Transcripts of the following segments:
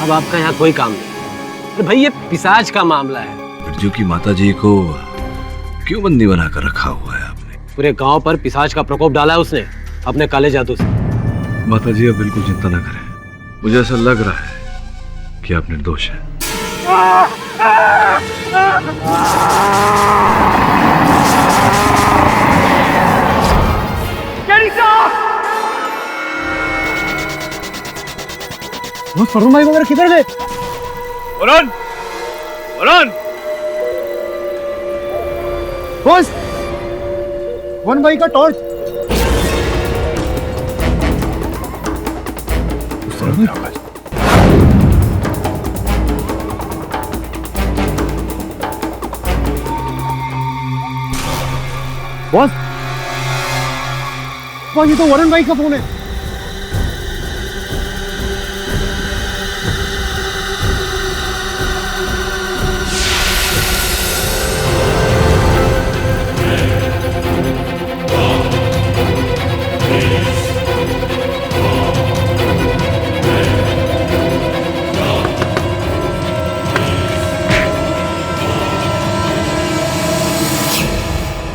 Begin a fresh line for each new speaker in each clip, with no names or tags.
अब आपका यहाँ कोई काम नहीं। अरे भाई ये पिशाच का मामला है।
बिरजू की माताजी को क्यों बंदी बनाकर रखा हुआ है आपने?
पूरे गांव पर पिशाच का प्रकोप डाला है उसने अपने काले जादू से।
माताजी अब बिल्कुल चिंता न करें, मुझे ऐसा लग रहा है कि आप निर्दोष हैं।
वरुण भाई वगैरह किधर गए?
वरुण, वरुण,
बॉस, वरुण भाई का टॉर्च।
उस तरफ क्या आवाज?
बॉस, ये तो वरुण भाई का फोन है।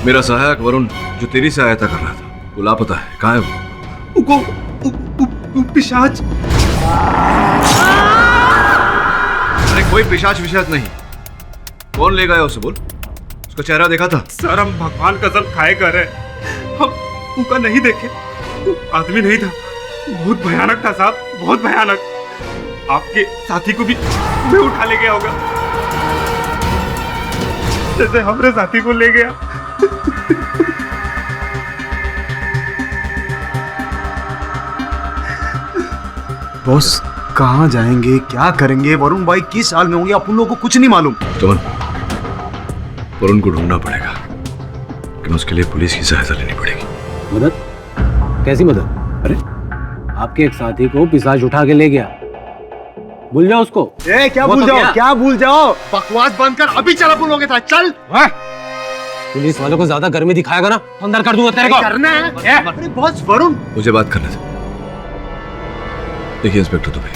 मेरा सहायक वरुण जो तेरी सहायता कर रहा था वो लापता है। कहाँ है वो? पिशाच। अरे कोई पिशाच विशाच नहीं। कौन ले गया उसे? बोल, उसका चेहरा देखा था?
सर हम भगवान कसम खाए कर रहे, हम उनका नहीं देखे। वो आदमी नहीं था, बहुत भयानक था साहब, बहुत भयानक। आपके साथी को भी वे उठा ले गया होगा जैसे हमारे साथी को ले गया।
बॉस कहाँ जाएंगे, क्या करेंगे? वरुण भाई किस हाल में होंगे अपन लोगों को कुछ नहीं मालूम।
चमन, वरुण को ढूंढना पड़ेगा, लेकिन उसके लिए पुलिस की सहायता लेनी पड़ेगी।
मदद? कैसी मदद? अरे आपके एक साथी को पिशाच उठा के ले गया, भूल जाओ उसको।
क्या भूल जाओ? क्या भूल जाओ? बकवास बंद कर, अभी चल अपन लोग चल।
पुलिस वालों को ज्यादा गर्मी दिखाएगा ना तो अंदर कर दूंगा तेरे को।
करना है। अरे बॉस वरुण,
मुझे बात करने दे। देखिए इंस्पेक्टर दुबे,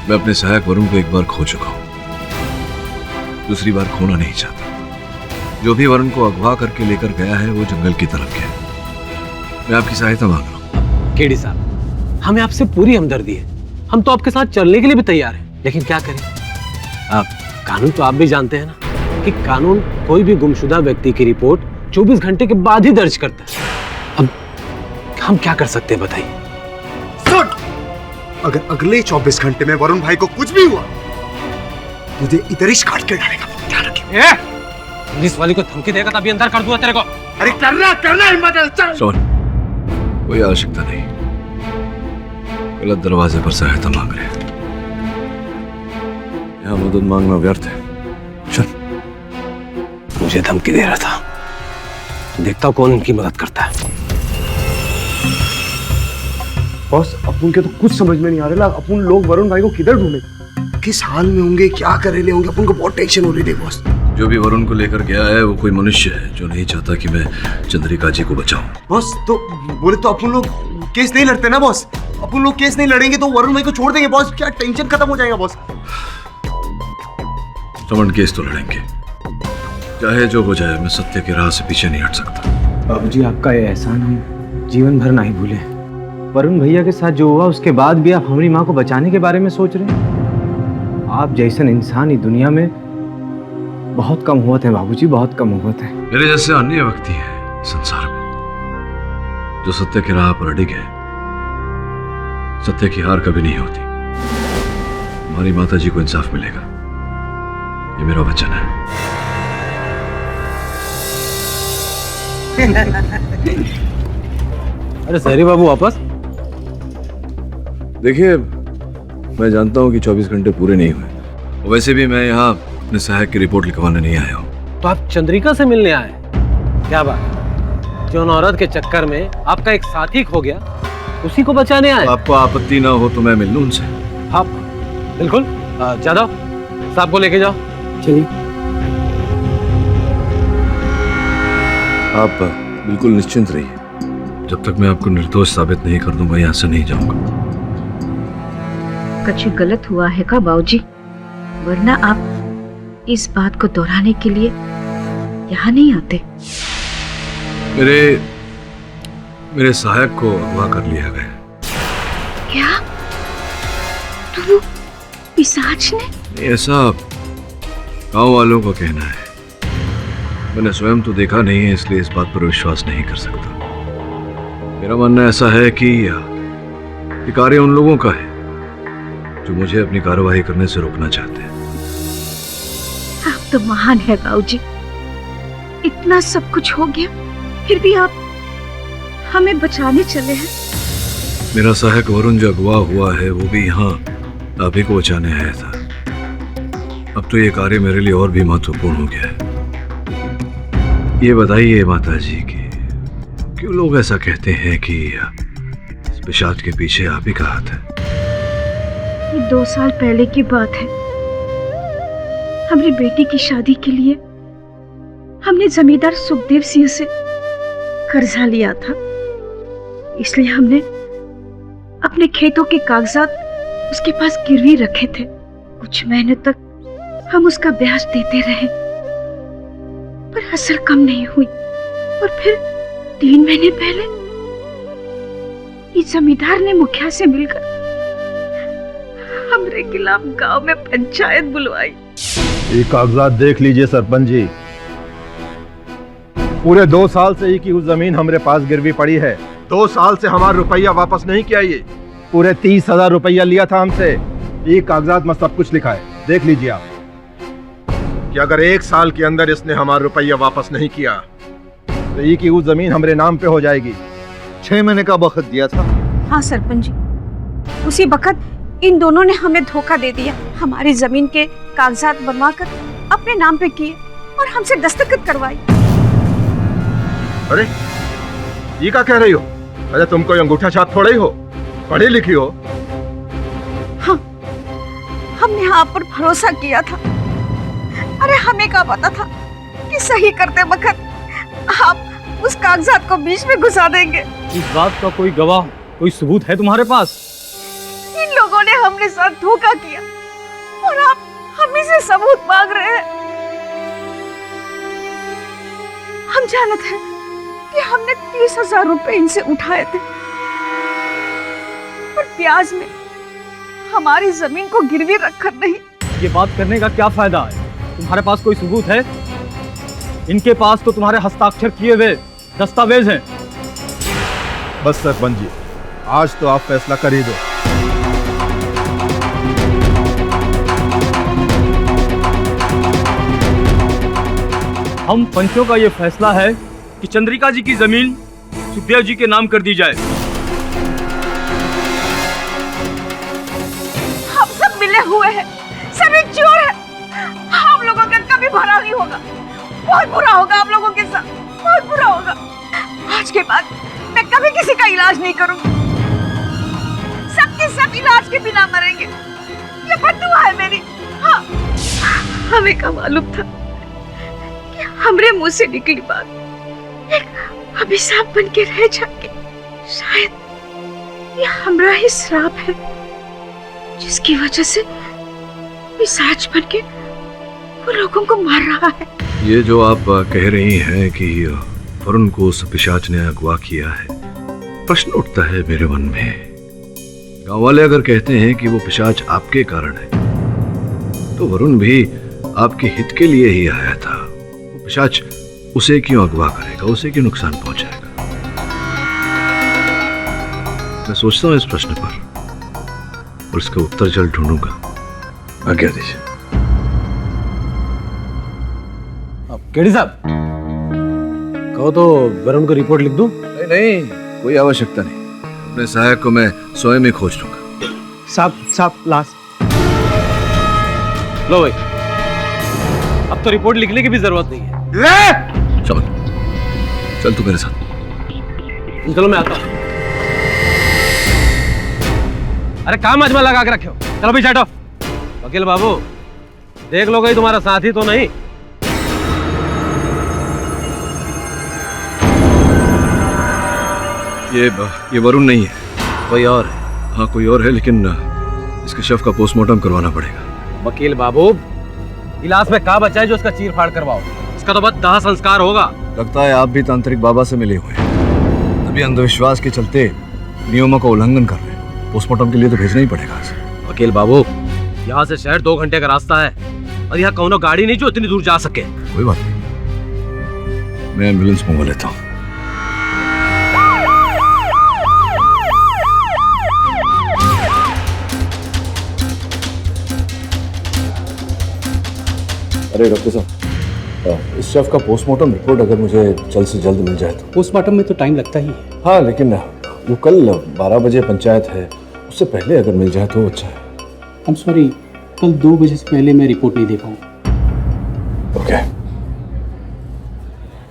मैं अपने सहायक वरुण को एक बार खो चुका हूं, दूसरी बार खोना नहीं चाहता। जो भी वरुण को अगवा करके लेकर गया है वो जंगल की तरफ गया। मैं आपकी सहायता मांग रहा हूं।
केडी साहब, हमें आपसे पूरी हमदर्दी है, हम तो आपके साथ चलने के लिए भी तैयार हैं, लेकिन क्या करें? आप कानून तो आप भी जानते हैं ना कि कानून कोई भी गुमशुदा व्यक्ति की रिपोर्ट 24 घंटे के बाद ही दर्ज करता है। अब हम क्या कर सकते हैं बताइए?
सुन, अगर अगले 24 घंटे में वरुण भाई को कुछ भी हुआ, तुझे इधर ही काट के डालेगा, ध्यान रखिए।
पुलिस वाले को धमकी देगा तभी अंदर कर दूंगा तेरे को।
अरे करना हिम्मत है, चल।
सोन, कोई आवश्यकता नहीं, गलत दरवाजे पर सहायता मांग रहे हैं। यहाँ मदद मांगना व्यर्थ है। चल।
मुझे धमकी दे रहा था, देखता हूँ कौन इनकी मदद करता है।
बॉस अपन के तो कुछ समझ में नहीं आ रहा, अपन लोग वरुण भाई को किधर ढूंढे, किस हाल में होंगे, क्या कर रहे होंगे? अपन को बहुत टेंशन हो रही थी बॉस।
जो भी वरुण को लेकर गया है वो कोई मनुष्य है जो नहीं चाहता कि मैं चंद्रिका जी को बचाऊं।
बॉस तो बोले तो अपन लोग केस नहीं लड़ते ना बॉस। अपन लोग केस नहीं लड़ेंगे तो वरुण भाई को छोड़ देंगे बॉस, क्या टेंशन खत्म हो जाएगा बॉस।
समन केस तो लड़ेंगे, चाहे जो हो जाए। मैं सत्य की राह से पीछे नहीं हट सकता।
बाबूजी, आपका ये एहसान हम जीवन भर नहीं भूले। वरुण भैया के साथ जो हुआ उसके बाद भी आप हमारी माँ को बचाने के बारे में सोच रहे हैं। आप जैसन इंसान ही दुनिया में बहुत कम हुआ थे बाबूजी, बहुत कम हुआ थे।
मेरे जैसे अन्य व्यक्ति हैं संसार में जो सत्य की राह पर अड़िग है। सत्य की हार कभी नहीं होती। हमारी माता जी को इंसाफ मिलेगा, ये मेरा वचन है।
अरे सहरी बाबू वापस?
देखिए, मैं जानता हूं कि 24 घंटे पूरे नहीं हुए। वैसे भी मैं यहाँ अपने सहायक की रिपोर्ट लिखवाने नहीं आया हूँ।
तो आप चंद्रिका से मिलने आए? क्या बात, जो औरत के चक्कर में आपका एक साथी खो गया उसी को बचाने आए?
आपको आपत्ति ना हो तो मैं मिल लूं उनसे।
हाँ बिल्कुल, जादव साहब को लेके जाओ।
चलिए।
आप बिल्कुल निश्चिंत रहिए, जब तक मैं आपको निर्दोष साबित नहीं कर दूंगा यहाँ से नहीं जाऊंगा।
कुछ गलत हुआ है का बाबूजी? वरना आप इस बात को दोहराने के लिए यहाँ नहीं आते।
मेरे सहायक को अगवा कर लिया गया।
क्या? तो वो पिशाच ने?
ऐसा गांव वालों का कहना है। मैंने स्वयं तो देखा नहीं है, इसलिए इस बात पर विश्वास नहीं कर सकता। मेरा मानना ऐसा है कि ये कार्य उन लोगों का है जो मुझे अपनी कार्यवाही करने से रोकना चाहते हैं।
आप तो महान है बाबूजी। इतना सब कुछ हो गया, फिर भी आप हमें बचाने चले हैं।
मेरा सहायक वरुण जो अगवा हुआ है वो भी यहाँ आप ही को बचाने आया था। अब तो ये कार्य मेरे लिए और भी महत्वपूर्ण हो गया है। ये बताइए माता जी कि क्यों लोग ऐसा कहते हैं कि इस पिशाच के पीछे आप ही का हाथ है?
ये 2 साल पहले की बात है। हमारी बेटी की शादी के लिए हमने जमींदार सुखदेव सिंह से कर्जा लिया था, इसलिए हमने अपने खेतों के कागजात उसके पास गिरवी रखे थे। कुछ महीने तक हम उसका ब्याज देते रहे, पर असल कम नहीं हुई। और फिर 3 महीने पहले इस जमींदार ने मुखिया से मिलकर हमरे खिलाफ गांव में पंचायत बुलवाई।
ये कागजात देख लीजिए सरपंच जी। पूरे 2 साल से ही की उस जमीन हमारे पास गिरवी पड़ी है। 2 साल से हमारा रुपया वापस नहीं किया। ये पूरे 30,000 रुपया लिया था हमसे। ये कागजात में सब कुछ लिखा है, देख लीजिए आप। कि अगर 1 साल के अंदर इसने हमारा रुपया वापस नहीं किया तो ये की उस जमीन हमारे नाम पे हो जाएगी। 6 महीने का वक्त दिया था।
हाँ सरपंच जी, उसी वक्त इन दोनों ने हमें धोखा दे दिया। हमारी जमीन के कागजात बनवाकर अपने नाम पे किए और हमसे दस्तखत करवाई।
अरे ये क्या कह रही हो? अरे तुम कोई अंगूठा छाप थोड़े ही हो, पढ़ी लिखी हो।
हाँ, हमने आप पर भरोसा किया था। अरे हमें क्या पता था कि सही करते वक्त आप उस कागजात को बीच में घुसा देंगे।
इस बात का कोई गवाह, कोई सबूत है तुम्हारे पास?
इन लोगों ने हमने साथ धोखा किया और आप हमें से सबूत मांग रहे हैं। हम जानते हैं कि हमने 30,000 रुपए इनसे उठाए थे, पर ब्याज में हमारी जमीन को गिरवी रखकर नहीं।
ये बात करने का क्या फायदा है? तुम्हारे पास कोई सबूत है? इनके पास तो तुम्हारे हस्ताक्षर किए हुए दस्तावेज हैं।
बस सरपंच जी, आज तो आप फैसला कर ही दो।
हम पंचों का ये फैसला है कि चंद्रिका जी की जमीन सुखदेव जी के नाम कर दी जाए।
हम सब मिले हुए हैं, सभी चोर हैं। हम लोगों का कभी भला नहीं होगा। बहुत बुरा होगा आप लोगों के साथ, बहुत बुरा होगा। आज के बाद मैं कभी किसी का इलाज नहीं करूंगी। सबके सब इलाज के बिना मरेंगे, ये बद्दुआ है मेरी। हाँ, हमें क्या मालूम था कि हमरे मुंह से निकली बात एक अभिशाप बन के रह जाएगी। शायद ये हमरा ही श्राप है, जिसकी वजह से पिशाच बन के वो लोगों को मार रहा है।
ये जो आप कह रही हैं कि वरुण को उस पिशाच ने अगवा किया है, प्रश्न उठता है मेरे मन में। गांव वाले अगर कहते हैं कि वो पिशाच आपके कारण है, तो वरुण भी आपके हित के लिए ही आया था। वो पिशाच उसे क्यों अगवा करेगा, उसे क्यों नुकसान पहुंचाएगा? मैं सोचता हूं इस प्रश्न पर और इसका उत्तर जल्द ढूंढूंगा। आज्ञा दीजिए।
केडी साहब, कहो तो वरुण को रिपोर्ट लिख दूं?
नहीं नहीं, कोई आवश्यकता नहीं। अपने सहायक को मैं स्वयं ही खोज लूंगा।
साहब लाश।
लो भाई, अब तो रिपोर्ट लिखने की भी जरूरत नहीं है।
चल तू मेरे साथ।
चलो मैं आता हूं। अरे काम अजमा लगा के रखे हो। चलो भी हटो। वकील बाबू, देख लो कहीं तुम्हारा साथी तो नहीं। ये
वरुण नहीं है,
कोई और है?
हाँ कोई और है, लेकिन इसके शव का पोस्टमार्टम करवाना पड़ेगा।
वकील बाबू, इलाज में क्या बचा है जो उसका चीर फाड़ करवाओ? इसका तो बस दाह संस्कार होगा।
लगता है आप भी तांत्रिक बाबा से मिले हुए हैं, तभी अंधविश्वास के चलते नियमों का उल्लंघन कर रहे हैं। पोस्टमार्टम के लिए तो भेजना ही पड़ेगा।
वकील बाबू, यहाँ से शहर 2 घंटे का रास्ता है और यहाँ कौनो गाड़ी नहीं जो इतनी दूर जा सके।
कोई बात नहीं, मैं एम्बुलेंस मंगवा लेता हूँ। अरे डॉक्टर साहब, इस शव का पोस्टमार्टम रिपोर्ट अगर मुझे जल्द से जल्द मिल जाए तो।
पोस्टमार्टम में तो टाइम लगता ही है।
हाँ, लेकिन वो कल 12 बजे पंचायत है, उससे पहले अगर मिल जाए तो अच्छा है।
I'm sorry, कल 2 बजे से पहले मैं रिपोर्ट नहीं दे पाऊंगा।
ओके।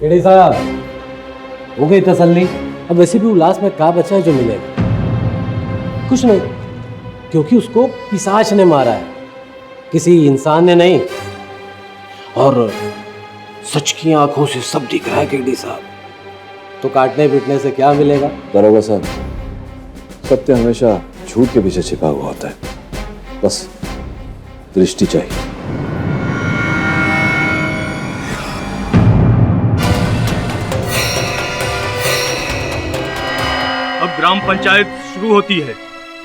एडी साहब, हो गई तसल्ली? अब वैसे भी उल्लास में क्या बचा है जो मिलेगा? कुछ नहीं, क्योंकि उसको पिशाच ने मारा है, किसी इंसान ने नहीं। और सच की आंखों से सब दिख रहा है केडी साहब, तो काटने पीटने से क्या मिलेगा?
दरोगा साहब, सत्य हमेशा झूठ के पीछे छिपा हुआ होता है, बस दृष्टि चाहिए।
अब ग्राम पंचायत शुरू होती है,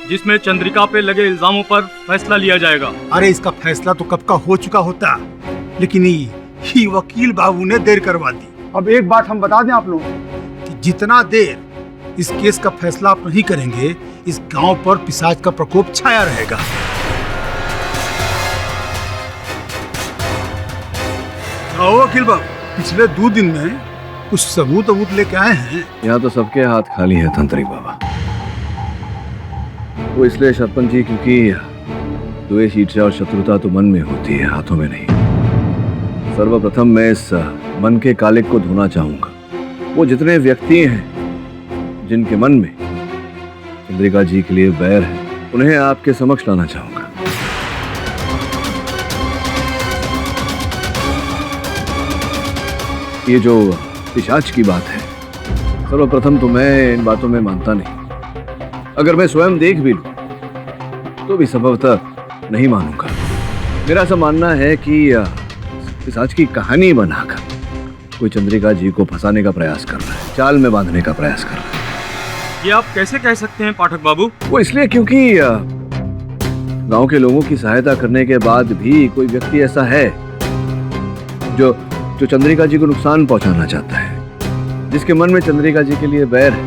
जिसमें चंद्रिका पे लगे इल्जामों पर फैसला लिया जाएगा।
अरे इसका फैसला तो कब का हो चुका होता, लेकिन ये वकील बाबू ने देर करवा दी।
अब एक बात हम बता दें आप लोग
कि जितना देर इस केस का फैसला आप नहीं करेंगे, इस गांव पर पिशाच का प्रकोप छाया रहेगा। आओ वकील बाबू, पिछले 2 दिन में कुछ सबूत लेके आए हैं।
यहाँ तो सबके हाथ खाली है तांत्रिक बाबा। वो इसलिए सरपंच जी क्योंकि द्वेष, ईर्ष्या और शत्रुता तो मन में होती है, हाथों में नहीं। सर्वप्रथम मैं इस मन के कालिक को धोना चाहूंगा। वो जितने व्यक्ति हैं जिनके मन में चंद्रिका जी के लिए बैर है, उन्हें आपके समक्ष लाना चाहूंगा। ये जो पिशाच की बात है, सर्वप्रथम तो मैं इन बातों में मानता नहीं। अगर मैं स्वयं देख भी लूं तो भी संभवतः नहीं मानूंगा। मेरा ऐसा मानना है कि पिशाच की कहानी बनाकर कोई चंद्रिका जी को फंसाने का प्रयास कर रहा है, जाल में बांधने का प्रयास कर रहा है।
ये आप कैसे कह सकते हैं पाठक बाबू?
वो इसलिए क्योंकि गांव के लोगों की सहायता करने के बाद भी कोई व्यक्ति ऐसा है जो चंद्रिका जी को नुकसान पहुंचाना चाहता है, जिसके मन में चंद्रिका जी के लिए बैर है।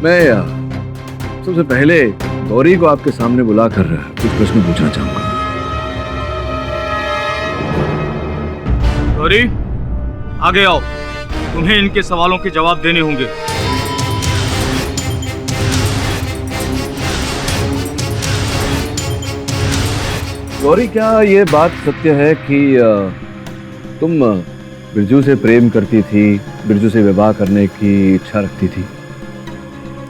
मैं सबसे पहले गौरी को आपके सामने बुलाकर कुछ प्रश्न पूछना चाहूंगा।
गौरी, आगे आओ, तुम्हें इनके सवालों के जवाब देने होंगे।
गौरी, क्या ये बात सत्य है कि तुम बिरजू से प्रेम करती थी, बिरजू से विवाह करने की इच्छा रखती थी?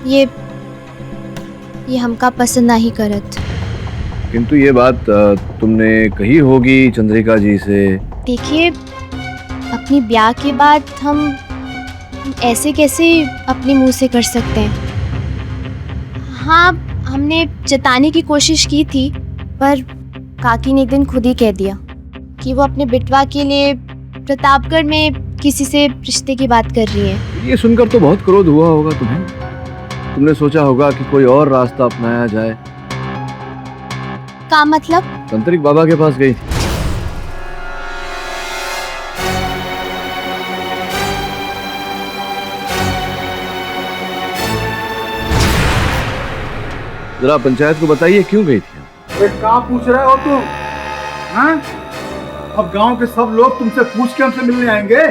ये हमका पसंद नहीं करत।
किंतु ये बात तुमने कही होगी चंद्रिका जी से।
देखिए, अपनी ब्याह के बाद हम ऐसे कैसे अपने मुंह से कर सकते हैं? हाँ, हमने जताने की कोशिश की थी, पर काकी ने एक दिन खुद ही कह दिया कि वो अपने बिटवा के लिए प्रतापगढ़ में किसी से रिश्ते की बात कर रही है।
ये सुनकर तो बहुत क्रोध हुआ होगा तुम्हें। तुमने सोचा होगा कि कोई और रास्ता अपनाया जाए।
का मतलब?
तांत्रिक बाबा के पास गई थी। जरा पंचायत को बताइए क्यों गई थी?
कहाँ पूछ रहे हो तुम? हाँ? अब गांव के सब लोग तुमसे पूछ के हमसे मिलने आएंगे।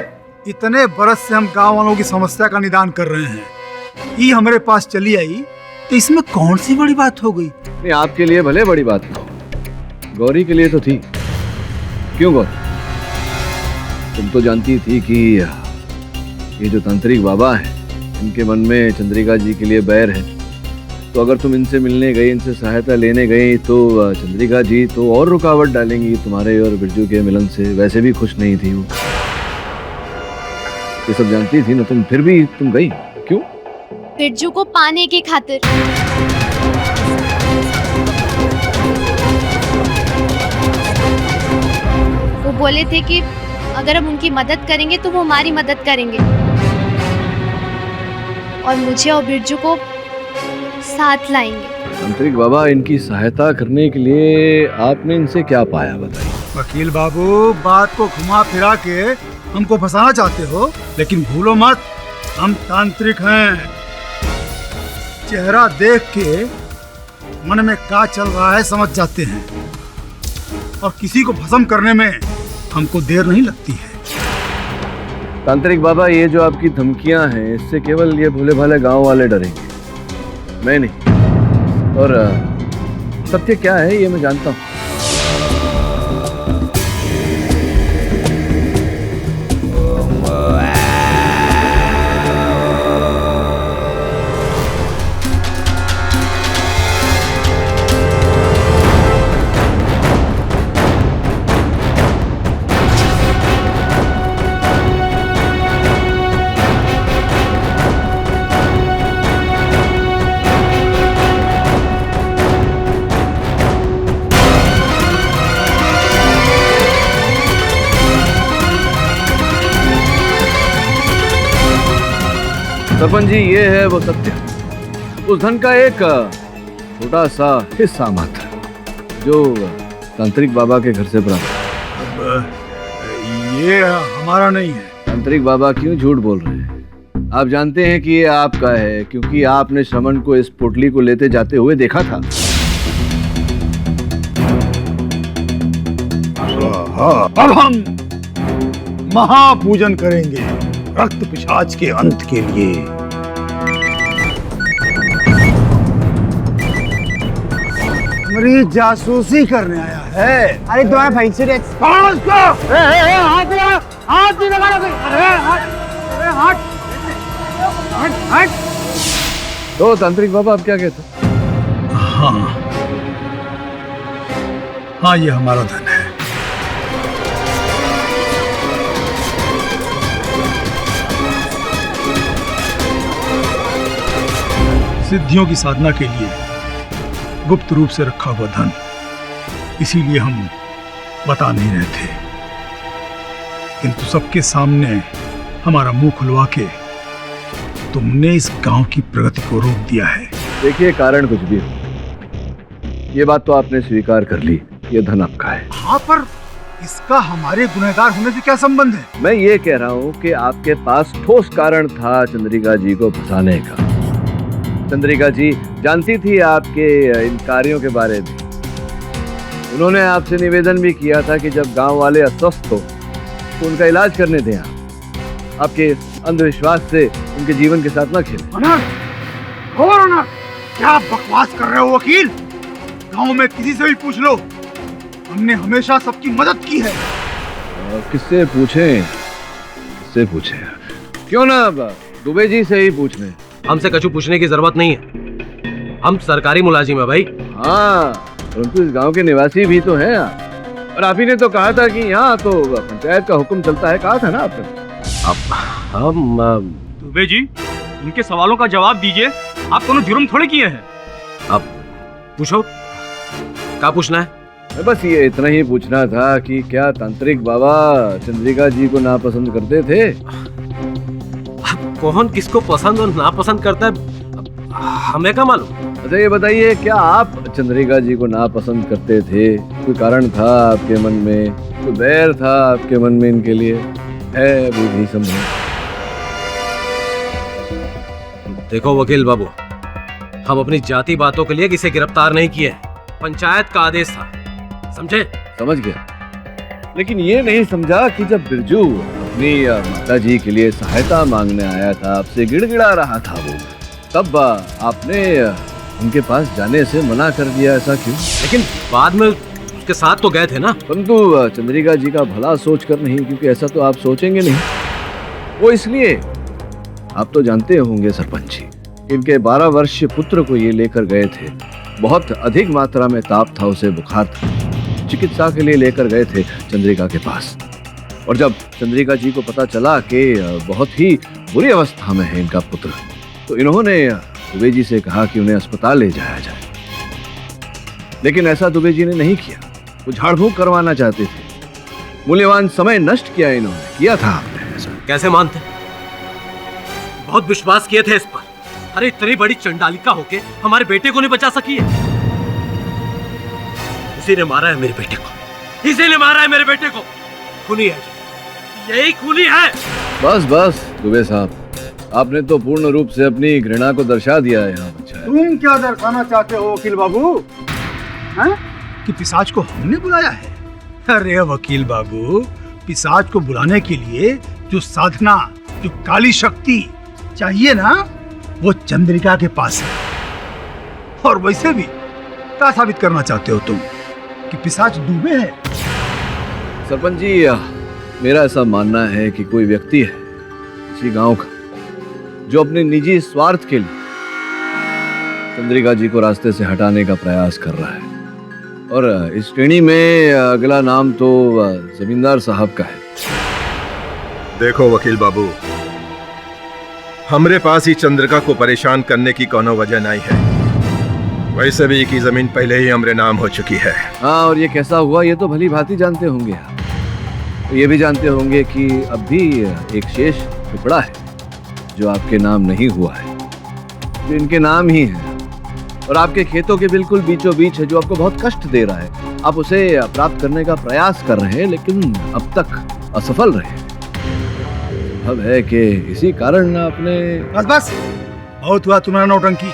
इतने बरस से हम गांव वालों की समस्या का निदान कर रहे हैं, ये हमारे पास चली आई तो इसमें कौन सी बड़ी बात हो गई?
नहीं, आपके लिए भले बड़ी बात थी, गौरी के लिए तो थी। क्यों गौरी, तुम तो जानती थी कि ये जो तांत्रिक बाबा है, इनके मन में चंद्रिका जी के लिए बैर है। तो अगर तुम इनसे मिलने गई, इनसे सहायता लेने गई, तो चंद्रिका जी तो और रुकावट डालेंगी तुम्हारे और बिरजू के मिलन से। वैसे भी खुश नहीं थी वो, ये सब जानती थी ना तुम, फिर भी तुम गई क्यों?
बिरजू को पाने की खातिर। बोले थे कि अगर हम उनकी मदद करेंगे तो वो हमारी मदद करेंगे, और मुझे और बिरजू को साथ लाएंगे।
तांत्रिक बाबा, इनकी सहायता करने के लिए आपने इनसे क्या पाया बताइए।
वकील बाबू, बात को घुमा फिरा के हमको फंसाना चाहते हो, लेकिन भूलो मत हम तांत्रिक हैं। चेहरा देख के मन में क्या चल रहा है समझ जाते हैं, और किसी को भस्म करने में हमको देर नहीं लगती है।
तांत्रिक बाबा, ये जो आपकी धमकियां हैं, इससे केवल ये भोले भाले गांव वाले डरेंगे, मैं नहीं। और सत्य क्या है ये मैं जानता हूँ। सरपंच जी, ये है वो सत्य, उस धन का एक छोटा सा हिस्सा मात्र जो तांत्रिक बाबा के घर से प्राप्त।
अब ये हमारा नहीं है।
तांत्रिक बाबा क्यों झूठ बोल रहे हैं? आप जानते हैं कि ये आपका है, क्योंकि आपने श्रमण को इस पोटली को लेते जाते हुए देखा था।
अब हम महापूजन करेंगे रक्त पिशाच के अंत के लिए। मरीज जासूसी करने आया है।
अरे तुम्हारा भैंसी रे
कौन उसको? हाथ नहीं लगा। अरे हट।
तो तांत्रिक बाबा, आप क्या कहते हैं?
हाँ, ये हमारा धन है। सिद्धियों की साधना के लिए गुप्त रूप से रखा हुआ धन, इसीलिए हम बता नहीं रहे थे, किंतु सबके सामने हमारा मुंह खुलवा के तुमने इस गांव की प्रगति को रोक दिया है।
देखिए, कारण कुछ भी हो, ये बात तो आपने स्वीकार कर ली, ये धन आपका है।
हाँ, पर इसका हमारे गुनहगार होने से क्या संबंध है?
मैं ये कह रहा हूँ कि आपके पास ठोस कारण था चंद्रिका जी को फंसाने का। चंद्रिका जी जानती थी आपके इन कार्यों के बारे में। उन्होंने आपसे निवेदन भी किया था कि जब गांव वाले अस्वस्थ हो तो उनका इलाज करने दें। आपके अंधविश्वास से उनके जीवन के साथ न खेलें।
क्या बकवास कर रहे हो वकील? गांव में किसी से भी पूछ लो, हमने हमेशा सबकी मदद की है।
किससे पूछें? क्यों ना दुबे जी से ही पूछ लें।
हमसे कछु पूछने की जरूरत नहीं है, हम सरकारी मुलाजिम है भाई।
हाँ, परंतु इस गांव के निवासी भी तो हैं आप। और आप ही ने तो कहा था कि यहाँ तो पंचायत का हुक्म चलता है, कहा था ना आपने।
हम
दुबे जी, उनके सवालों का जवाब दीजिए। आप कोनो जुर्म थोड़े किए हैं।
अब पूछो, क्या पूछना है?
मैं बस ये इतना ही पूछना था कि क्या तांत्रिक बाबा चंद्रिका जी को नापसंद करते थे?
कौन किसको पसंद और नापसंद करता है, हमें क्या मालूम?
अच्छा, ये बताइए, क्या आप चंद्रिका जी को नापसंद करते थे? कोई कारण था आपके मन में? कोई बैर था आपके मन में इनके लिए? है भी संभव?
देखो वकील बाबू, हम अपनी जाति बातों के लिए किसे गिरफ्तार नहीं किए। पंचायत का आदेश था, समझे?
समझ गया, लेकिन ये नहीं समझा कि जब बिरजू अपनी माता जी के लिए सहायता मांगने आया था, आपसे गिड़गिड़ा रहा था वो, तब आपने उनके पास जाने से मना कर दिया। ऐसा क्यों?
लेकिन बाद में उसके साथ तो गए थे ना।
परंतु चंद्रिका जी का भला सोच कर नहीं, क्योंकि ऐसा तो आप सोचेंगे नहीं। वो इसलिए, आप तो जानते होंगे सरपंच जी, इनके 12 वर्षीय पुत्र को ये लेकर गए थे। बहुत अधिक मात्रा में ताप था, उसे बुखार था। चिकित्सा के लिए लेकर गए थे चंद्रिका के पास। और जब चंद्रिका जी को पता चला कि बहुत ही बुरी अवस्था में है इनका पुत्र, तो इन्होंने दुबे जी से कहा कि उन्हें अस्पताल ले जाया जाए। लेकिन ऐसा दुबे जी ने नहीं किया, वो झाड़ फूक करवाना चाहते थे। मूल्यवान समय नष्ट किया इन्होंने, किया था आपने ऐसा।
कैसे मानते? बहुत विश्वास किए थे इस पर। अरे इतनी बड़ी चंडालिका होके हमारे बेटे को नहीं बचा सकी है। इसी ने मारा है मेरे बेटे को, इसी ने मारा है मेरे बेटे को। खूनी है, यही खूनी है।
बस बस दुबे साहब, आपने तो पूर्ण रूप से अपनी घृणा को दर्शा दिया है यहाँ बच्चा।
तुम क्या दर्शाना चाहते हो वकील बाबू? हैं? कि पिशाच को हमने बुलाया है? अरे वकील बाबू, पिशाच को बुलाने के लिए जो साधना, जो काली शक्ति चाहिए ना, वो चंद्रिका के पास है। और वैसे भी क्या साबित करना चाहते हो तुम कि पिशाच डूबे है?
सरपंच जी, मेरा ऐसा मानना है कि कोई व्यक्ति है इसी गांव का जो अपने निजी स्वार्थ के लिए चंद्रिका जी को रास्ते से हटाने का प्रयास कर रहा है। और इस श्रेणी में अगला नाम तो जमींदार साहब का है।
देखो वकील बाबू, हमरे पास ही चंद्रिका को परेशान करने की कोनो वजह नहीं है। वैसे भी की जमीन पहले ही हमरे नाम हो चुकी है।
हाँ, और ये कैसा हुआ ये तो भली भांति जानते होंगे आप। तो ये भी जानते होंगे कि अब भी एक शेष टुकड़ा है जो आपके नाम नहीं हुआ है, जो इनके नाम ही है और आपके खेतों के बिल्कुल बीचों बीच है, जो आपको बहुत कष्ट दे रहा है। आप उसे प्राप्त करने का प्रयास कर रहे हैं लेकिन अब तक असफल रहे। अब है कि इसी कारण आपने
बस बस, बहुत हुआ तुम्हारा नौटंकी।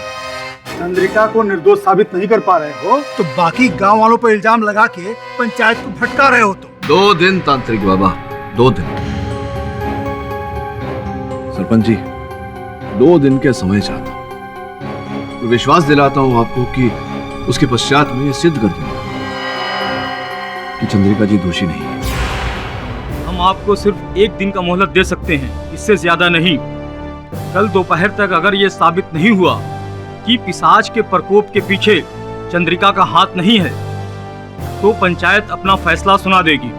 चंद्रिका को निर्दोष साबित नहीं कर पा रहे हो तो बाकी गांव वालों पर इल्जाम लगा के पंचायत को भटका रहे हो। तो
2 दिन तांत्रिक बाबा, 2 दिन। सरपंच जी, 2 दिन के समय चाहता हूं। मैं विश्वास दिलाता हूं आपको कि उसके पश्चात में ये सिद्ध कर दूंगा कि चंद्रिका जी दोषी नहीं है।
हम आपको सिर्फ 1 दिन का मोहलत दे सकते हैं, इससे ज्यादा नहीं। कल दोपहर तक अगर ये साबित नहीं हुआ कि पिशाच के प्रकोप के पीछे चंद्रिका का हाथ नहीं है, तो पंचायत अपना फैसला सुना देगी।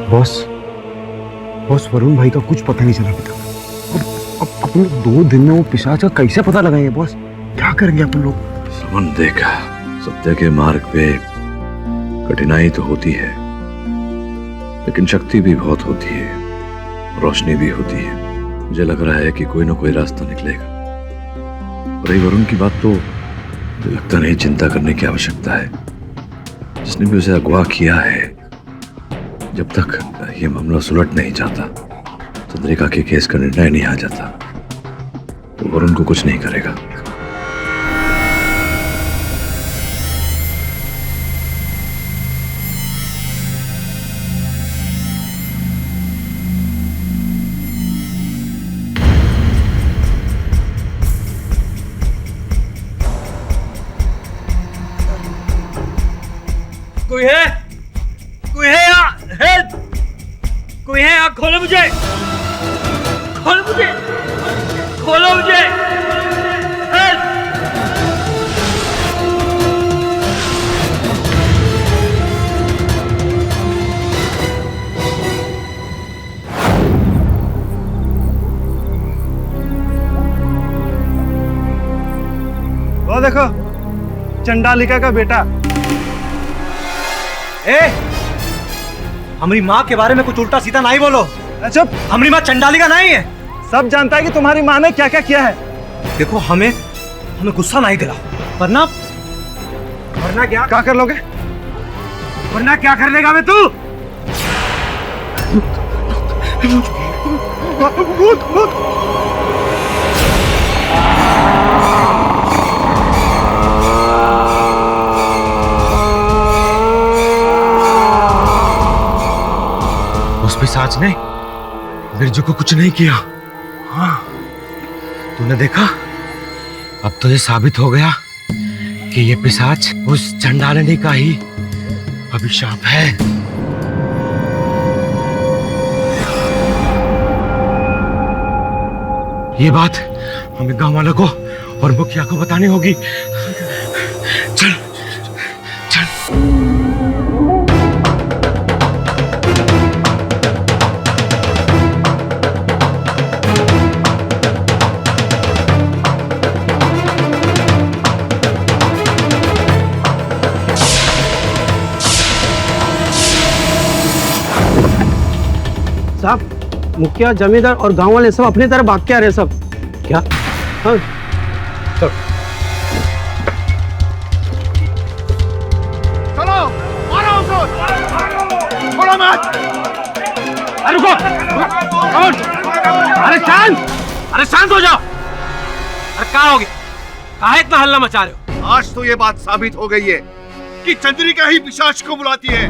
बॉस, वरुण भाई का कुछ पता नहीं चला अभी तक। अब अपन लोग 2 दिन में वो पिशाच का कैसे पता लगाएंगे बॉस? क्या करेंगे अपन लोग?
समन, देखा, सत्य के मार्ग पे कठिनाई तो होती है लेकिन शक्ति भी बहुत होती है, रोशनी भी होती है। मुझे लग रहा है कि कोई ना कोई रास्ता निकलेगा। रही वरुण की बात तो मुझे लगता नहीं चिंता करने की आवश्यकता है। जिसने भी उसे अगवा किया है, जब तक ये मामला सुलट नहीं जाता, चंद्रिका के केस का निर्णय नहीं आ जाता, तो वरुण को कुछ नहीं करेगा।
कोई है? कोई है यहाँ? हेल्प! कोई है यहाँ? खोलो मुझे! खोलो मुझे! खोलो मुझे! हेल्प!
वो देखो, चंडालिका का बेटा।
हमारी माँ के बारे में कुछ उल्टा सीधा नहीं बोलो।
चुप!
हमारी माँ चंडालिका नहीं है।
सब जानता है कि तुम्हारी माँ ने क्या क्या किया है।
देखो, हमें गुस्सा नहीं दिलाओ, वरना
क्या कर लोगे?
वरना क्या कर लेगा मैं तू? उस पिशाच ने बिरजू को कुछ नहीं किया। हाँ, तूने देखा? अब तो ये साबित हो गया कि ये पिशाच उस चंडालिनी का ही अभिशाप है। ये बात हमें गांव वालों को और मुखिया को बतानी होगी। चल चल।
साहब, मुखिया, जमींदार और गांव वाले सब अपनी तरफ भाग के आ रहे सब। क्या? हाँ, चलो
चलो, मारो उसको, छोड़ो मत।
अरे रुको, अरे शांत हो जाओ। अरे कहाँ हो गए? काहे इतना हल्ला मचा रहे हो?
आज तो ये बात साबित हो गई है कि चंद्रिका ही पिशाच को बुलाती है।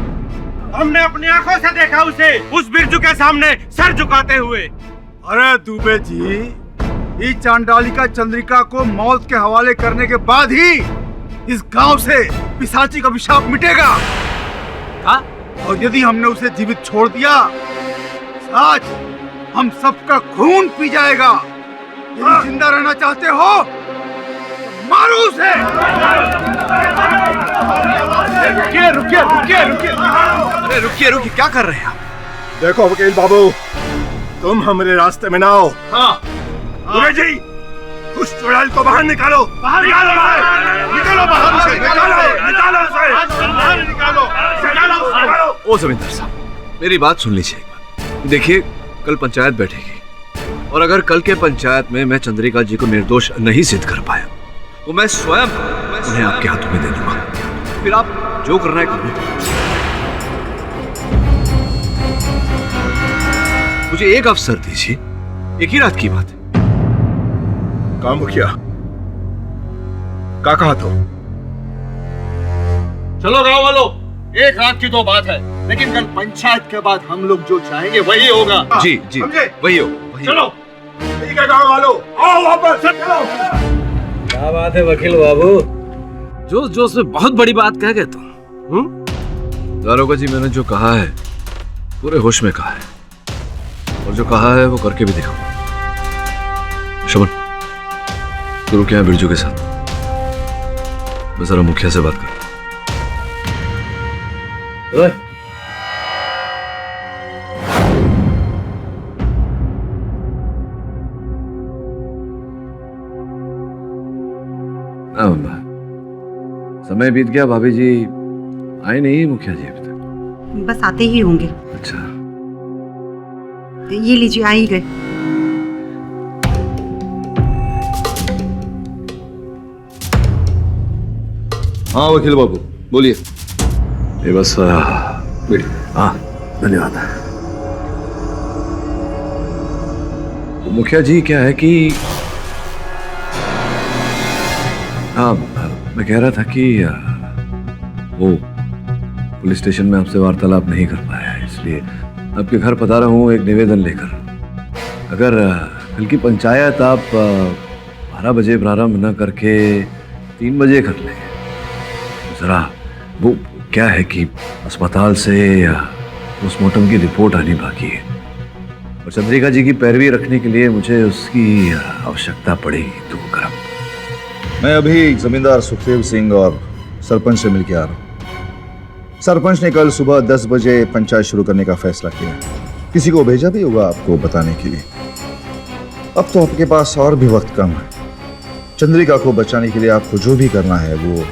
हमने अपनी आंखों से देखा उसे उस बिरजू के सामने सर झुकाते हुए।
अरे दुबे जी, इस चांडालिका चंद्रिका को मौत के हवाले करने के बाद ही इस गांव से पिशाची का अभिशाप मिटेगा।
हाँ?
और यदि हमने उसे जीवित छोड़ दिया, आज हम सबका खून पी जाएगा। यदि जिंदा रहना चाहते हो, मारो उसे।
रुकिए रुकिए रुकिए रुकिए, अरे रुकिए रुकिए, क्या कर रहे हैं आप? देखो वकील बाबू, तुम हमारे रास्ते में ना आओ। हाँ जी, उस चुड़ैल को बाहर निकालो, बाहर निकालो, निकालो बाहर उसे, निकालो उसे। ओ जमींदार साहब, मेरी बात सुन लीजिए एक बार। देखिए, कल पंचायत बैठेगी और अगर कल के पंचायत में मैं चंद्रिका जी को निर्दोष नहीं सिद्ध कर पाया तो मैं स्वयं उन्हें आपके हाथों में दे दूंगा। फिर आप जो करना है करो। मुझे एक अवसर दीजिए, एक ही रात की बात है। काम किया का कहा तो?
चलो गांव वालों,
एक रात की तो बात है, लेकिन कल पंचायत के बाद हम लोग जो चाहेंगे वही होगा। जी जी, वही हो।
चलो
ठीक है गांव वालों, आओ वापस चलो।
क्या बात है वकील बाबू, जोश जोश में बहुत बड़ी बात कह गए तुम।
दारोगा जी, मैंने जो कहा है पूरे होश में कहा है और जो कहा है वो करके भी दिखाऊं। शमन, गुरु क्या है बिरजू के साथ? मैं जरा मुखिया से बात कर। समय बीत गया, भाभी जी आए नहीं मुखिया जी अभी तक?
बस आते ही होंगे।
अच्छा,
ये लीजिए, आ ही गए।
हाँ वकील बाबू बोलिए।
ये बस हाँ, धन्यवाद। मुखिया जी, क्या है कि हाँ, मैं कह रहा था कि वो पुलिस स्टेशन में आपसे वार्तालाप नहीं कर पाया, इसलिए आपके घर पधारा हूँ एक निवेदन लेकर। अगर कल की पंचायत आप 12 बजे प्रारंभ न करके 3 बजे कर लें, जरा वो क्या है कि अस्पताल से पोस्टमार्टम की रिपोर्ट आनी बाकी है और चंद्रिका जी की पैरवी रखने के लिए मुझे उसकी आवश्यकता पड़ेगी। तो करम
मैं अभी जमींदार सुखदेव सिंह और सरपंच से मिलकर आ रहा हूँ। सरपंच ने कल सुबह 10 बजे पंचायत शुरू करने का फैसला किया। किसी को भेजा भी होगा आपको बताने के लिए। अब तो आपके पास और भी वक्त कम है। चंद्रिका को बचाने के लिए आपको जो भी करना है वो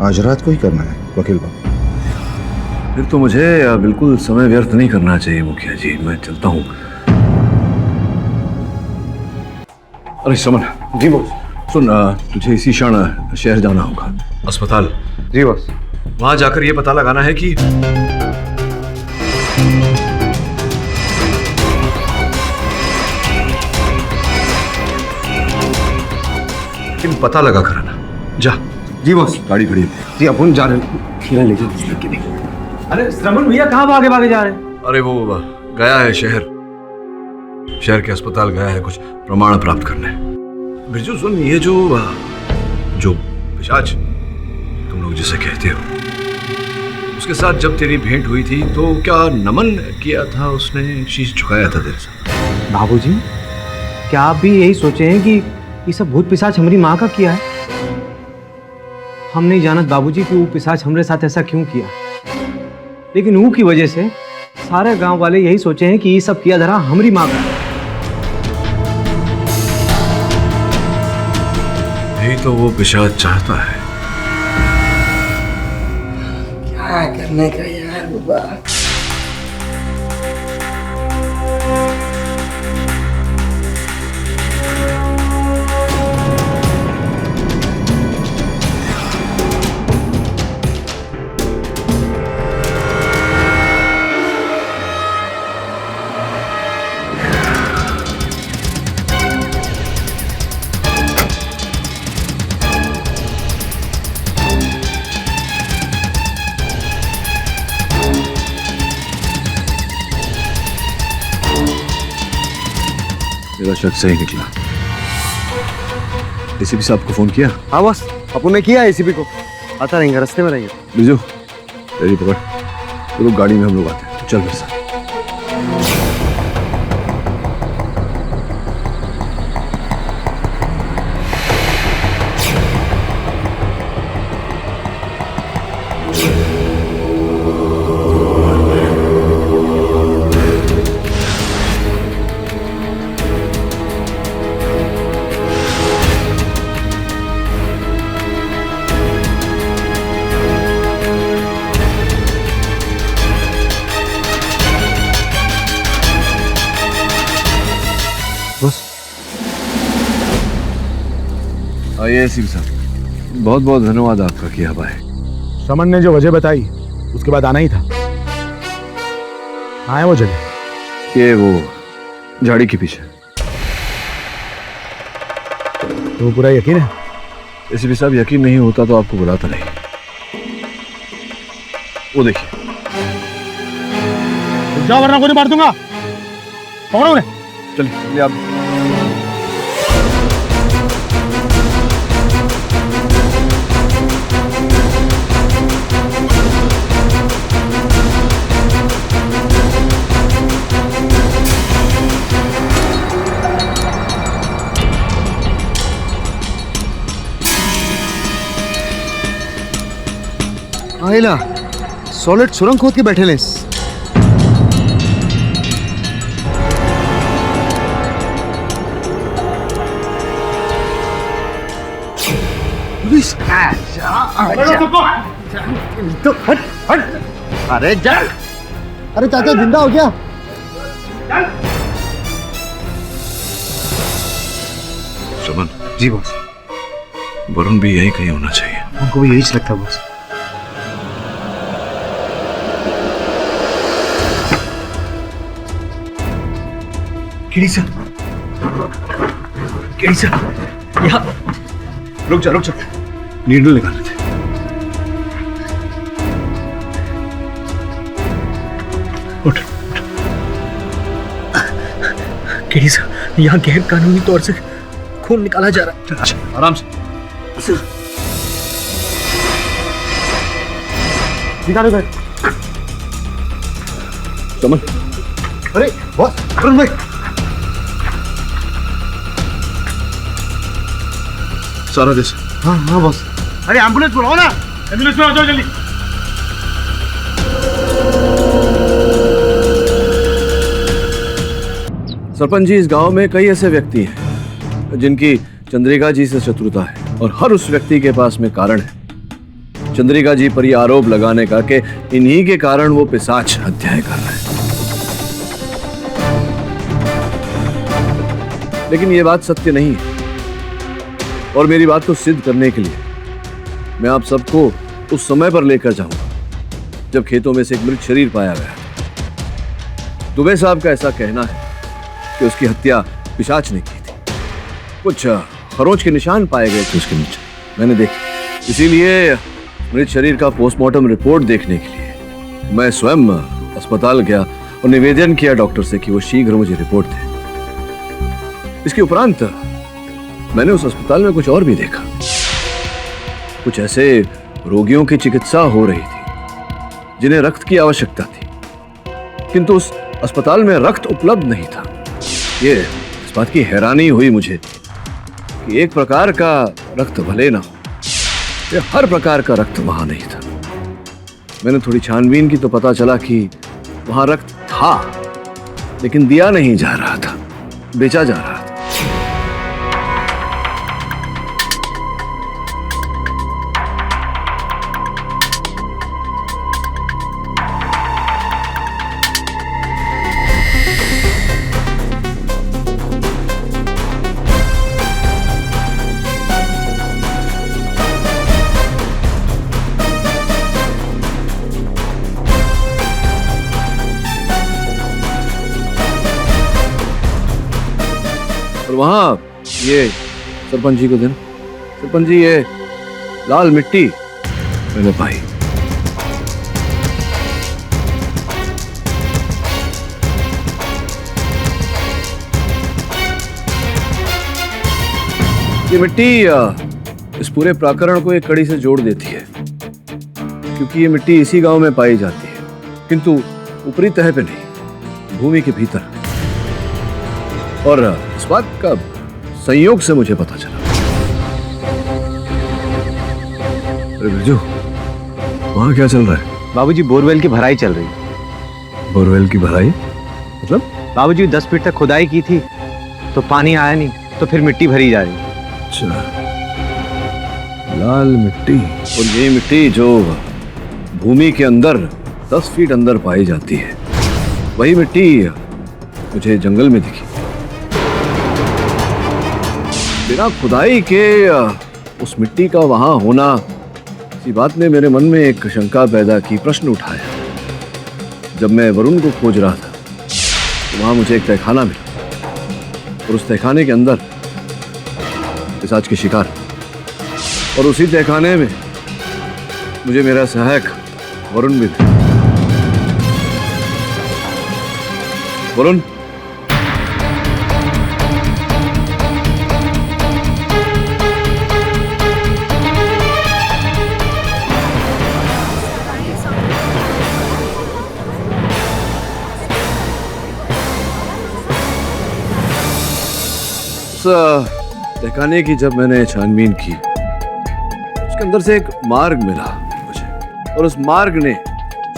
आज रात को ही करना है वकील बाबू।
फिर तो मुझे बिल्कुल समय व्यर्थ नहीं करना चाहिए मुखिया जी, मैं चलता हूँ। अरे समन
जी बॉस।
सुन, तुझे इसी क्षण शहर जाना होगा, अस्पताल।
जी बॉस।
वहां जाकर यह पता लगाना है कि लेकिन पता लगा कर आना। जा।
जी बॉस।
गाड़ी खड़ी है।
जी अपन जा रहे हैं, खीरा लेके।
अरे श्रवण भैया कहाँ भागे भागे जा रहे हैं?
अरे वो गया है शहर के अस्पताल गया है कुछ प्रमाण प्राप्त करने। बिरजू सुन, ये जो पिशाच तुम लोग जिसे कहते हो, उसके साथ जब तेरी भेंट हुई थी तो क्या नमन किया था उसने, शीश झुकाया था तेरे साथ?
बाबूजी, क्या आप भी यही सोचे हैं कि ये सब भूत पिशाच हमारी माँ का किया है? हम नहीं जानत बाबूजी कि वो पिशाच हमारे साथ ऐसा क्यों किया, लेकिन वो की वजह से सारे गांव वाले यही सोचे हैं कि ये सब किया धरा हमारी माँ का।
यही तो वो पिशाच चाहता है।
क्या करने का यार बाबा।
मेरा शक सही निकला। एसीपी साहब को फोन किया?
हाँ बॉस, अपन ने किया एसीपी को, आता रहेंगे, रास्ते में रहेंगे।
बिरजू तेरी पकड़, तो गाड़ी में हम लोग आते हैं, चल मेरे साथ। आइए एसीपी साहब, बहुत बहुत धन्यवाद आपका किया भाई।
समन ने जो वजह बताई उसके बाद आना ही था। कहाँ है वो जगह?
ये वो झाड़ी के पीछे।
तो पूरा यकीन है?
एसीपी साहब यकीन नहीं होता तो आपको बुलाता नहीं। वो देखिए।
जाओ वरना गोली मार दूंगा। पकड़ो उन्हें।
चलिए आप।
आइला सॉलिड सुरंग खोद के बैठे ले। पुलिस तो हट हट। अरे जा, अरे चाचा जिंदा हो गया।
सुमन।
जी बॉस।
वरुण भी यही कहीं होना चाहिए।
उनको भी यही लगता बॉस।
केडी सर, यहाँ रुक जा, नीडल निकाल रहे थे। उठ। केडी सर, यहाँ गैर कानूनी तौर से खून निकाला जा रहा है। अच्छा, आराम से।
निकालो गए।
समझ।
अरे बॉस, वरुण भाई।
सारा जैसे।
हाँ हाँ बॉस। अरे एम्बुलेंस बुलाओ ना।
एम्बुलेंस में आ जाओ जल्दी।
सरपंच जी, इस गांव में कई ऐसे व्यक्ति हैं जिनकी चंद्रिका जी से शत्रुता है और हर उस व्यक्ति के पास में कारण है चंद्रिका जी पर यह आरोप लगाने का कि इन्हीं के कारण वो पिशाच हत्याएं कर रहे हैं। लेकिन ये बात सत्य नहीं है और मेरी बात को सिद्ध करने के लिए मैं आप सबको उस समय पर लेकर जाऊंगा जब खेतों में से एक मृत शरीर पाया गया। दुबे साहब का ऐसा कहना है कि उसकी हत्या पिशाच ने की थी। कुछ खरोंच के निशान पाए गए थे उसके नीचे, मैंने देखे। इसीलिए मृत शरीर का पोस्टमार्टम रिपोर्ट देखने के लिए मैं स्वयं अस्पताल गया और निवेदन किया डॉक्टर से कि वो शीघ्र मुझे रिपोर्ट दे। इसके उपरांत मैंने उस अस्पताल में कुछ और भी देखा। कुछ ऐसे रोगियों की चिकित्सा हो रही थी जिन्हें रक्त की आवश्यकता थी, किंतु उस अस्पताल में रक्त उपलब्ध नहीं था। ये इस बात की हैरानी हुई मुझे कि एक प्रकार का रक्त भले ना हो, ये हर प्रकार का रक्त वहां नहीं था। मैंने थोड़ी छानबीन की तो पता चला कि वहां रक्त था, लेकिन दिया नहीं जा रहा था, बेचा जा रहा था। और वहां ये सरपंच जी को देना। सरपंच जी, ये लाल मिट्टी मैंने पाई। ये मिट्टी इस पूरे प्रकरण को एक कड़ी से जोड़ देती है, क्योंकि ये मिट्टी इसी गांव में पाई जाती है, किंतु ऊपरी तह पे नहीं, भूमि के भीतर। और इस बात का संयोग से मुझे पता चला। अरे बिरजू, वहां क्या चल रहा है?
बाबूजी बोरवेल की भराई चल रही है।
बोरवेल की भराई मतलब?
बाबूजी 10 फीट तक खुदाई की थी तो पानी आया नहीं, तो फिर मिट्टी भरी जा रही।
अच्छा, लाल मिट्टी। और ये मिट्टी जो भूमि के अंदर 10 फीट अंदर पाई जाती है, वही मिट्टी मुझे जंगल में दिखी। बिना खुदाई के उस मिट्टी का वहां होना, इसी बात ने मेरे मन में एक शंका पैदा की, प्रश्न उठाया। जब मैं वरुण को खोज रहा था तो वहां मुझे एक तहखाना मिला, और उस तहखाने के अंदर पिशाच के शिकार, और उसी तहखाने में मुझे मेरा सहायक वरुण भी था। वरुण, तहखाने की जब मैंने छानबीन की, उसके अंदर से एक मार्ग मिला मुझे, और उस मार्ग ने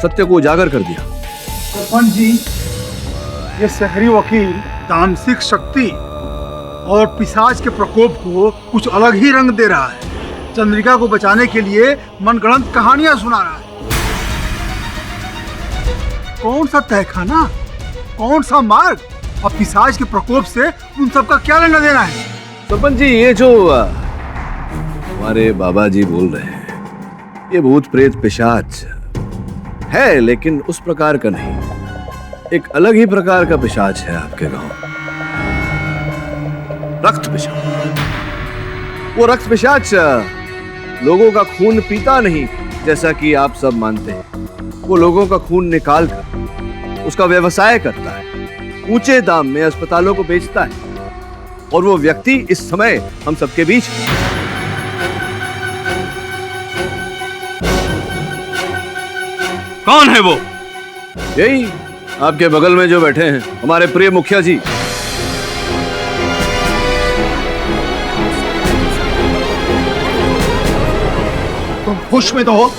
सत्य को उजागर कर दिया।
सरपंच जी, ये शहरी वकील तामसिक शक्ति और पिशाच के प्रकोप को कुछ अलग ही रंग दे रहा है। चंद्रिका को बचाने के लिए मनगढ़ंत कहानियां सुना रहा है। कौन सा तहखाना, कौन सा मार्ग, और पिशाच के प्रकोप से उन सबका क्या लेना देना है?
सरपंच जी, ये जो हमारे बाबा जी बोल रहे हैं, ये भूत प्रेत पिशाच है, लेकिन उस प्रकार का नहीं। एक अलग ही प्रकार का पिशाच है आपके गांव, रक्त पिशाच। वो रक्त पिशाच लोगों का खून पीता नहीं जैसा कि आप सब मानते हैं। वो लोगों का खून निकाल कर उसका व्यवसाय करता है, ऊंचे दाम में अस्पतालों को बेचता है, और वो व्यक्ति इस समय हम सबके बीच।
कौन है वो?
यही आपके बगल में जो बैठे हैं, हमारे प्रिय मुखिया जी।
तुम होश में तो हो?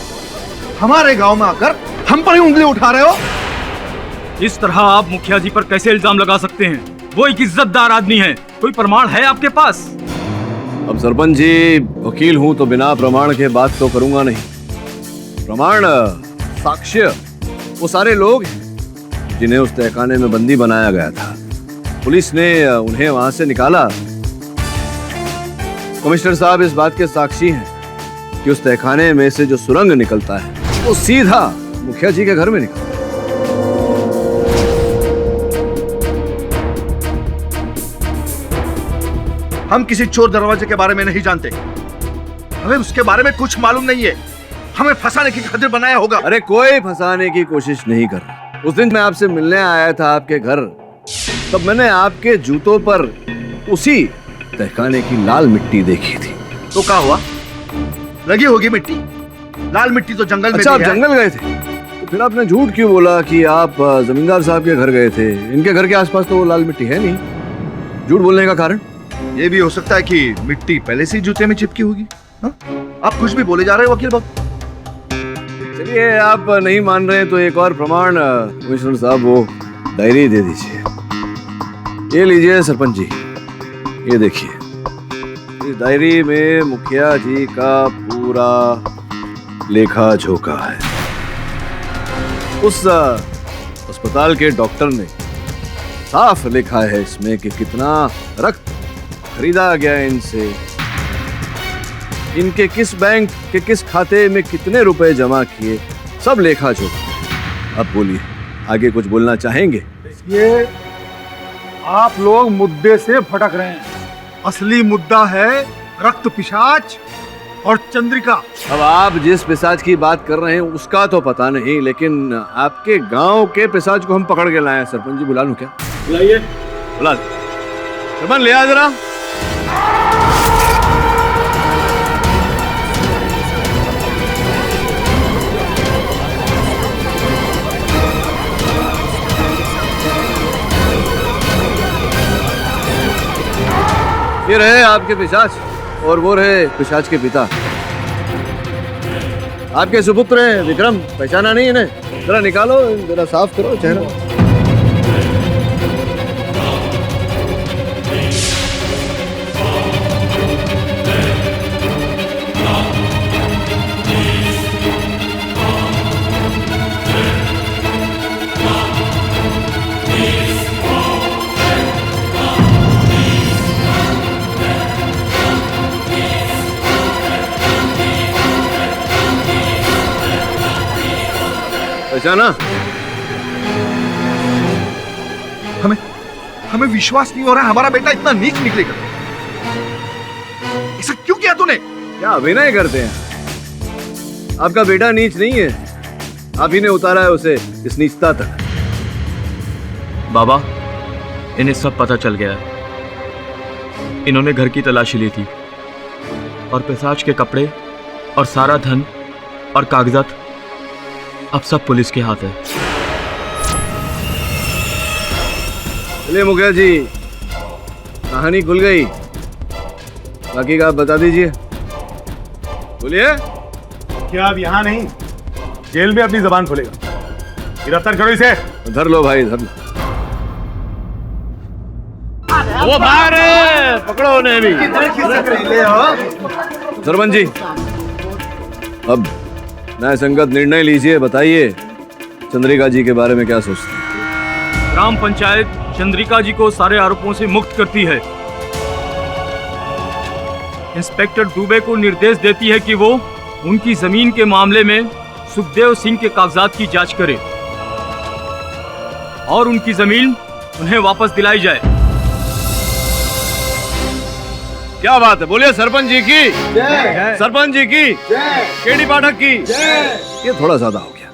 हमारे गांव में आकर हम पर ही उंगली उठा रहे हो?
इस तरह आप मुखिया जी पर कैसे इल्जाम लगा सकते हैं? वो एक इज्जतदार आदमी है। कोई प्रमाण है आपके पास?
अब सरपंच जी, वकील हूं तो बिना प्रमाण के बात तो करूंगा नहीं। प्रमाण, साक्ष्य, वो सारे लोग हैं जिन्हें उस तहखाने में बंदी बनाया गया था। पुलिस ने उन्हें वहां से निकाला। कमिश्नर साहब इस बात के साक्षी हैं कि उस तहखाने में से जो सुरंग निकलता है वो सीधा मुखिया जी के घर में निकलता है।
हम किसी चोर दरवाजे के बारे में नहीं जानते, हमें उसके बारे में कुछ मालूम नहीं है। हमें फंसाने की खातिर बनाया होगा।
अरे कोई फंसाने की कोशिश नहीं कर रहा। उस दिन मैं आपसे मिलने आया था आपके घर, तब मैंने आपके जूतों पर उसी तहखाने की लाल मिट्टी देखी थी।
तो क्या हुआ? लगी होगी मिट्टी। लाल मिट्टी तो जंगल में।
अच्छा, आप जंगल गए थे? तो फिर आपने झूठ क्यों बोला कि आप जमींदार साहब के घर गए थे? इनके घर के आसपास तो वो लाल मिट्टी है नहीं। झूठ बोलने का कारण?
ये भी हो सकता है कि मिट्टी पहले से जूते में चिपकी होगी। आप कुछ भी बोले जा रहे हो वकील बाबू।
चलिए, आप नहीं मान रहे तो एक और प्रमाण कमिश्नर साहब, वो डायरी दे दीजिए। ये लीजिए सरपंच जी, ये देखिए, इस डायरी में मुखिया जी का पूरा लेखा जोखा है। उस अस्पताल के डॉक्टर ने साफ लिखा है इसमें कि कितना रक्त खरीदा गया इनसे, इनके किस बैंक के किस खाते में कितने रुपए जमा किए, सब लेखा जोखा। अब बोलिए, आगे कुछ बोलना चाहेंगे?
ये आप लोग मुद्दे से भटक रहे हैं। असली मुद्दा है रक्त पिशाच और चंद्रिका।
अब आप जिस पिशाच की बात कर रहे हैं उसका तो पता नहीं, लेकिन आपके गांव के पिशाच को हम पकड़ के लाए हैं। सरपंच जी, बुला लूं क्या?
बुलाइए।
बुला। सरपंच ले आ जरा। ये रहे आपके पिशाच और वो रहे पिशाच के पिता। आपके सुपुत्र हैं विक्रम, पहचाना नहीं इन्हें? जरा निकालो, जरा साफ करो चेहरा। पहचाना?
हमें विश्वास नहीं हो रहा है हमारा बेटा इतना नीच निकलेगा। ऐसा क्यों किया तूने?
क्या अभिनय करते हैं? आपका बेटा नीच नहीं है, आप ही ने उतारा है उसे इस नीचता तक।
बाबा, इन्हें सब पता चल गया है। इन्होंने घर की तलाशी ली थी और पिशाच के कपड़े और सारा धन और कागजात अब सब पुलिस के हाथ है।
चलिए मुखिया जी, कहानी खुल गई, बाकी का आप बता दीजिए। बोलिए।
क्या अब यहाँ नहीं, जेल में अपनी जबान खोलेगा? गिरफ्तार करो इसे।
धर लो भाई, धर लो।
वो बाहर है, पकड़ो उन्हें भी।
सरपंच जी, अब न्याय संगत निर्णय लीजिए, बताइए चंद्रिका जी के बारे में क्या सोचते हैं?
ग्राम पंचायत चंद्रिका जी को सारे आरोपों से मुक्त करती है। इंस्पेक्टर दुबे को निर्देश देती है कि वो उनकी जमीन के मामले में सुखदेव सिंह के कागजात की जांच करे और उनकी जमीन उन्हें वापस दिलाई जाए।
क्या बात है, बोलिए सरपंच जी की जय। सरपंच जी की जय। केडी पाठक की जय। ये थोड़ा ज्यादा हो गया।